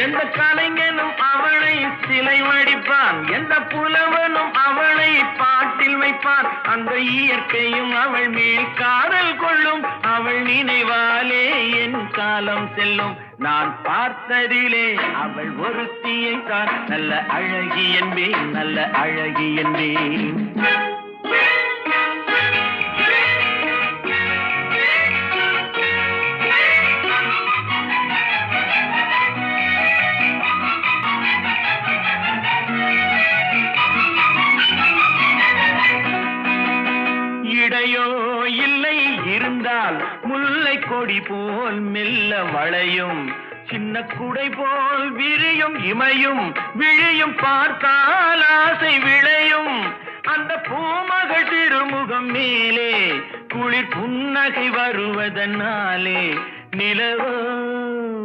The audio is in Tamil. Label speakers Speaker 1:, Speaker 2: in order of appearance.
Speaker 1: எந்த கலைஞனும் அவளை சிலை வடிப்பான், எந்த புலவனும் அவளை பாட்டில் வைப்பான். அந்த இயற்கையும் அவள் மேல் காதல் கொள்ளும், அவள் நினைவாலே என் காலம் செல்லும். நான் பார்த்ததிலே அவள் ஒருத்தியை தான் நல்ல அழகி என்பேன், நல்ல அழகி என்பேன். இடையோ இல்லை இருந்தால் முல்லை கொடி போல் மெல்ல வளையும், சின்ன குடை போல் விரியும் இமையும் விழியும் பார்த்தால் ஆசை விளையும். அந்த பூமகள் திருமுகம் மேலே குளிர் புன்னகை வருவதனாலே நிலவோ